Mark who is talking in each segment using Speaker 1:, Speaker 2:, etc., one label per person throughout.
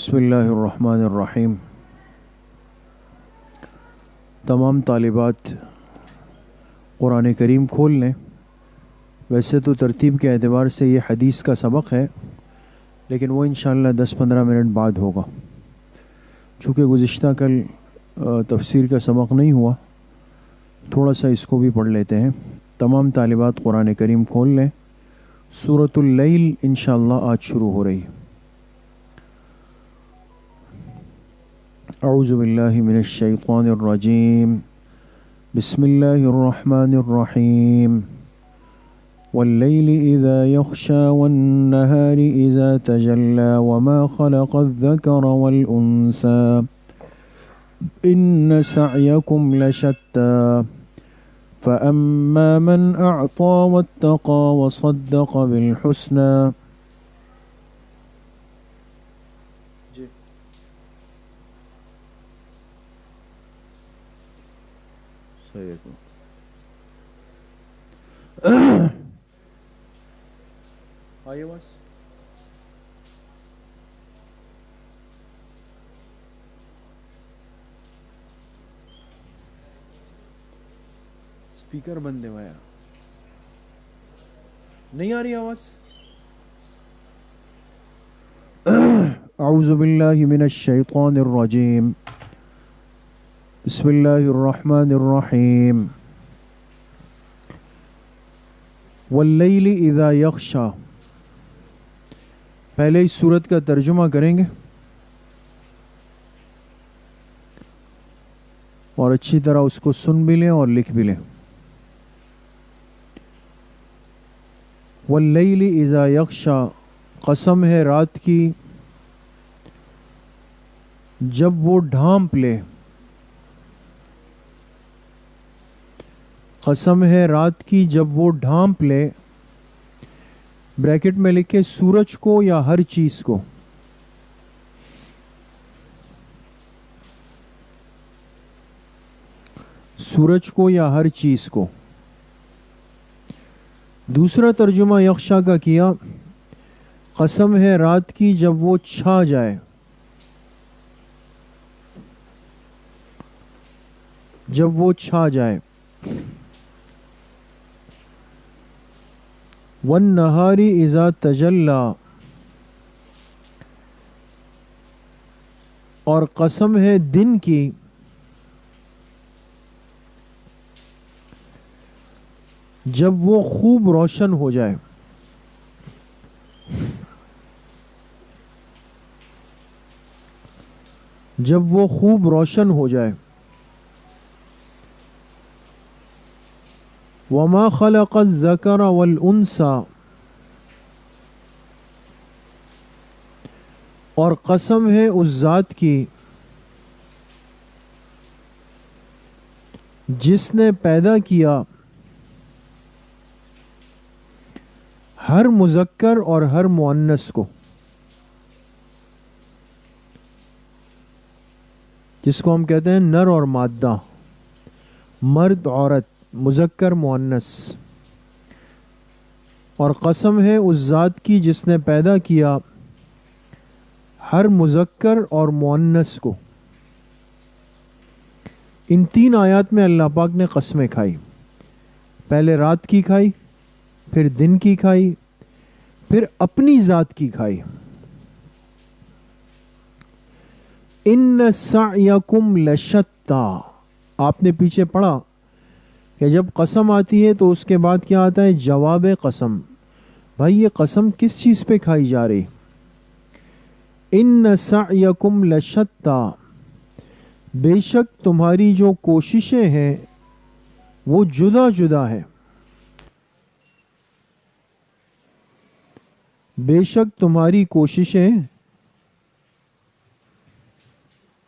Speaker 1: بسم اللہ الرحمن الرحیم۔ تمام طالبات قرآن کریم کھول لیں۔ ویسے تو ترتیب کے اعتبار سے یہ حدیث کا سبق ہے، لیکن وہ انشاءاللہ 10-15 منٹ بعد ہوگا، چونکہ گزشتہ کل تفسیر کا سبق نہیں ہوا، تھوڑا سا اس کو بھی پڑھ لیتے ہیں۔ تمام طالبات قرآن کریم کھول لیں۔ سورۃ اللیل انشاءاللہ آج شروع ہو رہی ہے۔ اعوذ باللہ من الشیطان الرجیم، بسم اللہ الرحمن الرحیم۔ واللیل اذا یغشی والنہار اذا تجلی وما خلق الذکر والانثى ان سعیکم لشتی فاما من اعطى واتقى وصدق بالحسنى۔ آئیے بس اسپیکر بند ہے یار، نہیں آ رہی آواز۔ اعوذ باللہ من الشیطان الرجیم، بسم اللہ الرحمن الرحیم۔ واللیل اذا یغشی، پہلے اس سورت کا ترجمہ کریں گے اور اچھی طرح اس کو سن بھی لیں اور لکھ بھی لیں۔ واللیل اذا یغشی، قسم ہے رات کی جب وہ ڈھانپ لے، قسم ہے رات کی جب وہ ڈھانپ لے، بریکٹ میں لکھے سورج کو یا ہر چیز کو۔ سورج کو یا ہر چیز کو۔ دوسرا ترجمہ یغشا کا کیا، قسم ہے رات کی جب وہ چھا جائے، جب وہ چھا جائے۔ والنہار اذا تجلی، اور قسم ہے دن کی جب وہ خوب روشن ہو جائے۔ جب وہ خوب روشن ہو جائے۔ وما خلق الذکر والانثى، اور قسم ہے اس ذات کی جس نے پیدا کیا ہر مذکر اور ہر مؤنث کو، جس کو ہم کہتے ہیں نر اور مادہ، مرد عورت، مذکر مؤنث۔ اور قسم ہے اس ذات کی جس نے پیدا کیا ہر مذکر اور مؤنث کو۔ ان تین آیات میں اللہ پاک نے قسمیں کھائی، پہلے رات کی کھائی، پھر دن کی کھائی، پھر اپنی ذات کی کھائی۔ ان سعیکم لشتی، آپ نے پیچھے پڑھا کہ جب قسم آتی ہے تو اس کے بعد کیا آتا ہے؟ جواب قسم۔ بھائی یہ قسم کس چیز پہ کھائی جا رہی؟ ان سعیکم لشتی، بے شک تمہاری جو کوششیں ہیں وہ جدا جدا ہے۔ بے شک تمہاری کوششیں،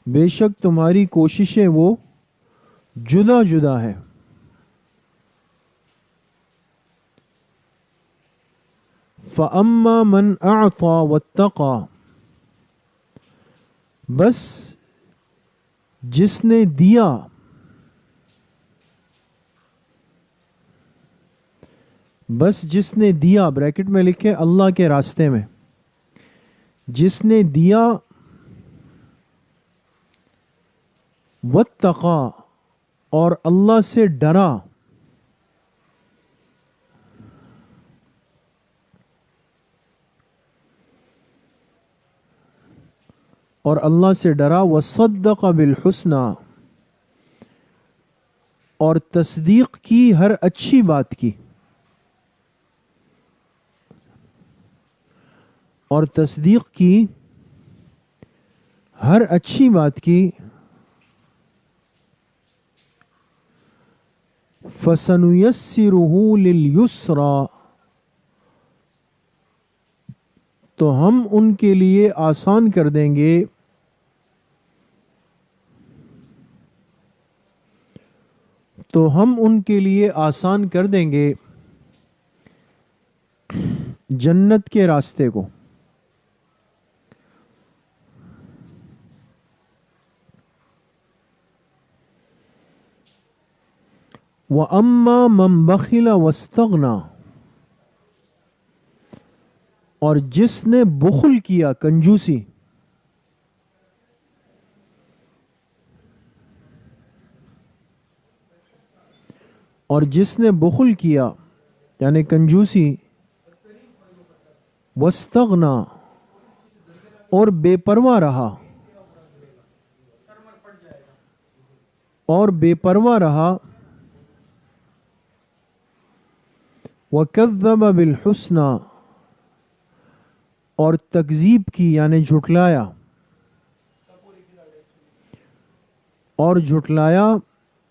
Speaker 1: بے شک تمہاری کوششیں وہ جدا جدا ہے۔ فَأَمَّا مَنْ أَعْطَى وَاتَّقَى، بس جس نے دیا، بس جس نے دیا، بریکٹ میں لکھے اللہ کے راستے میں، جس نے دیا واتقا اور اللہ سے ڈرا، اور اللہ سے ڈرا، وصدق بالحسنى اور تصدیق کی ہر اچھی بات کی، اور تصدیق کی ہر اچھی بات کی، فَسَنُيَسِّرُهُ لِلْيُسْرَى تو ہم ان کے لیے آسان کر دیں گے، تو ہم ان کے لیے آسان کر دیں گے جنت کے راستے کو۔ وَأَمَّا مَنْ بَخِلَ وَاسْتَغْنَى اور جس نے بخل کیا، کنجوسی، اور جس نے بخل کیا یعنی کنجوسی، واستغنا اور بے پرواہ رہا، وَكَذَّبَ بِالْحُسْنَى اور تکذیب کی یعنی جھٹلایا،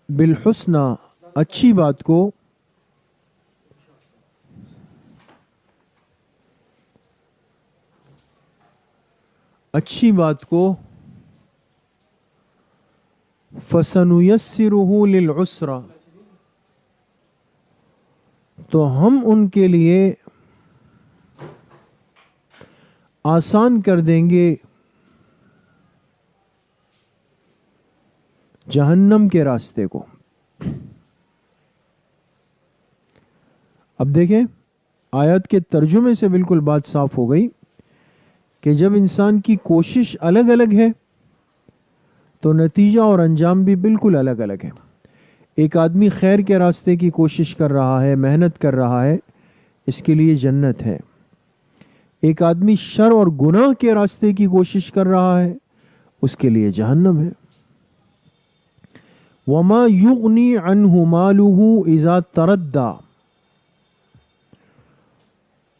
Speaker 1: بالحسنى اچھی بات کو، فَسَنُيَسِّرُهُ لِلْعُسْرَى تو ہم ان کے لیے آسان کر دیں گے جہنم کے راستے کو۔ اب دیکھیں آیت کے ترجمے سے بالکل بات صاف ہو گئی کہ جب انسان کی کوشش الگ الگ ہے تو نتیجہ اور انجام بھی بالکل الگ الگ ہے۔ ایک آدمی خیر کے راستے کی کوشش کر رہا ہے، محنت کر رہا ہے، اس کے لیے جنت ہے۔ ایک آدمی شر اور گناہ کے راستے کی کوشش کر رہا ہے، اس کے لیے جہنم ہے۔ وَمَا يُغْنِي عَنْهُ مَالُهُ إِذَا تَرَدَّى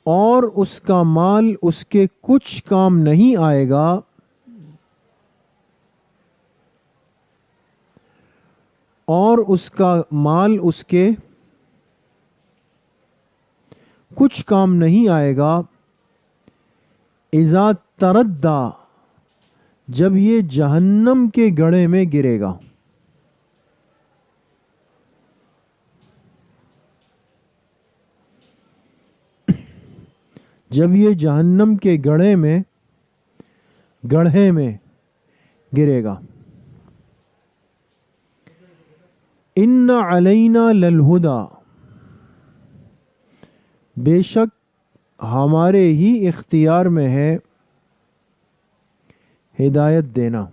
Speaker 1: اور اس کا مال اس کے کچھ کام نہیں آئے گا، اور اس کا مال اس کے کچھ کام نہیں آئے گا، اذا تردّا جب یہ جہنم کے گڑھے میں گرے گا۔ جب یہ جہنم کے گڑھے میں گرے گا۔ ان علینا للہدی بے شک ہمارے ہی اختیار میں ہے ہدایت دینا۔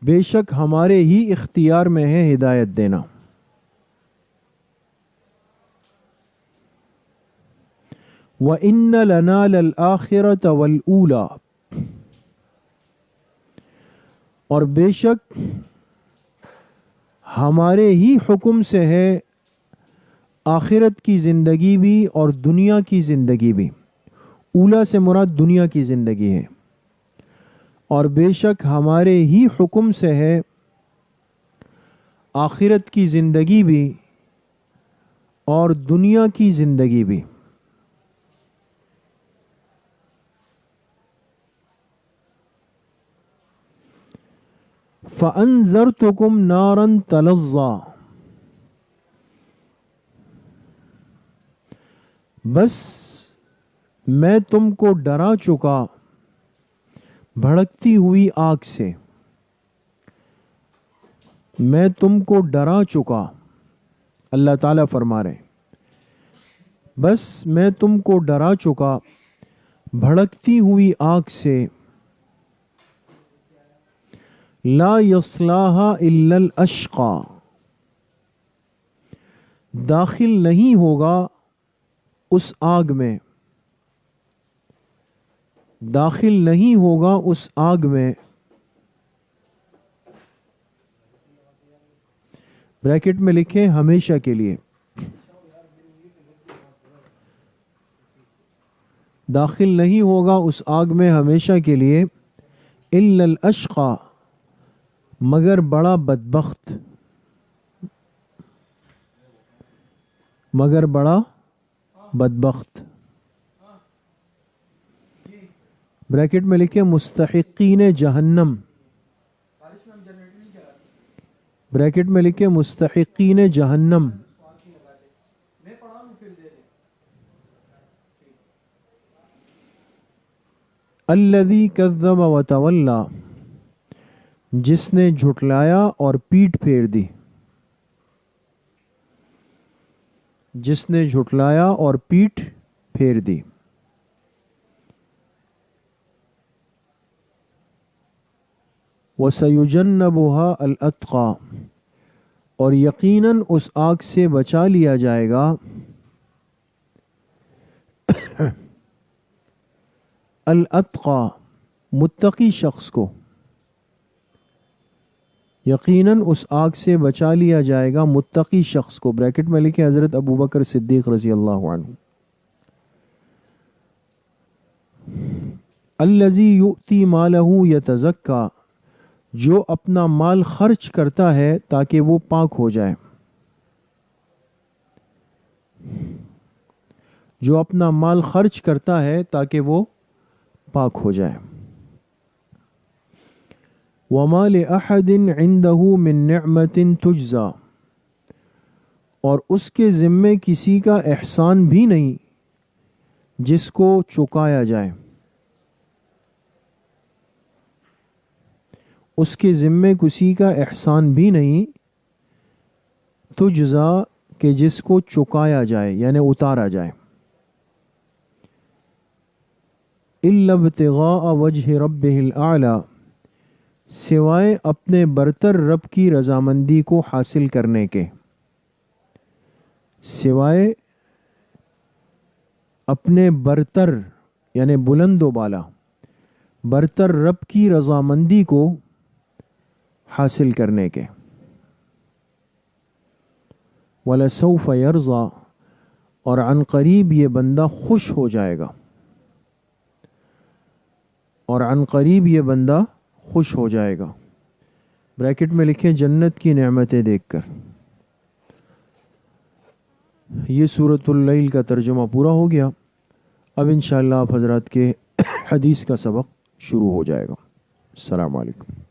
Speaker 1: بے شک ہمارے ہی اختیار میں ہے ہدایت دینا۔ وَإِنَّ لَنَا لَلْآخِرَةَ وَالْأُولَى اور بے شک ہمارے ہی حکم سے ہے آخرت کی زندگی بھی اور دنیا کی زندگی بھی۔ اولا سے مراد دنیا کی زندگی ہے، اور بے شک ہمارے ہی حکم سے ہے آخرت کی زندگی بھی اور دنیا کی زندگی بھی۔ فَأَنذَرْتُكُمْ نَارًا تَلَظَّى بس میں تم کو ڈرا چکا بھڑکتی ہوئی آگ سے۔ میں تم کو ڈرا چکا، اللہ تعالیٰ فرما رہے بس میں تم کو ڈرا چکا بھڑکتی ہوئی آگ سے لا یصلاھا الا الاشقی، داخل نہیں ہوگا اس آگ میں، داخل نہیں ہوگا اس آگ میں، بریکٹ میں لکھیں ہمیشہ کے لیے، داخل نہیں ہوگا اس آگ میں ہمیشہ کے لیے، الا الاشقی، مگر بڑا بدبخت، مگر بڑا بدبخت، بریکٹ میں لکھیں مستحقین جہنم، بریکٹ میں لکھیں مستحقین جہنم، الذی کذب وتولی، جس نے جھٹلایا اور پیٹ پھیر دی، جس نے جھٹلایا اور پیٹ پھیر دی، وَسَيُجَنَّبُهَا الْأَتْقَى، اور یقیناً اس آگ سے بچا لیا جائے گا الاتقى، متقی شخص کو، یقیناً اس آگ سے بچا لیا جائے گا متقی شخص کو، بریکٹ میں لکھیں حضرت ابو بکر صدیق رضی اللہ عنہ، الذی یؤتی مالہ یتزکیٰ، جو اپنا مال خرچ کرتا ہے تاکہ وہ پاک ہو جائے، جو اپنا مال خرچ کرتا ہے تاکہ وہ پاک ہو جائے، وَمَا لِأَحَدٍ عِندَهُ مِن نِعْمَةٍ تُجْزَى، اور اس کے ذمے کسی کا احسان بھی نہیں جس کو چکایا جائے، اس کے ذمے کسی کا احسان بھی نہیں، تجزا کہ جس کو چکایا جائے یعنی اتارا جائے، الا ابتغاء وجہ ربہ الاعلی، سوائے اپنے برتر رب کی رضامندی کو حاصل کرنے کے، سوائے اپنے برتر یعنی بلند و بالا برتر رب کی رضامندی کو حاصل کرنے کے، وَلَسَوْفَ يَرْضَى، اور عن قریب یہ بندہ خوش ہو جائے گا، اور عن قریب یہ بندہ خوش ہو جائے گا، بریکٹ میں لکھیں جنت کی نعمتیں دیکھ کر۔ یہ سورۃ اللیل کا ترجمہ پورا ہو گیا، اب انشاءاللہ آپ حضرات کے حدیث کا سبق شروع ہو جائے گا۔ السلام علیکم۔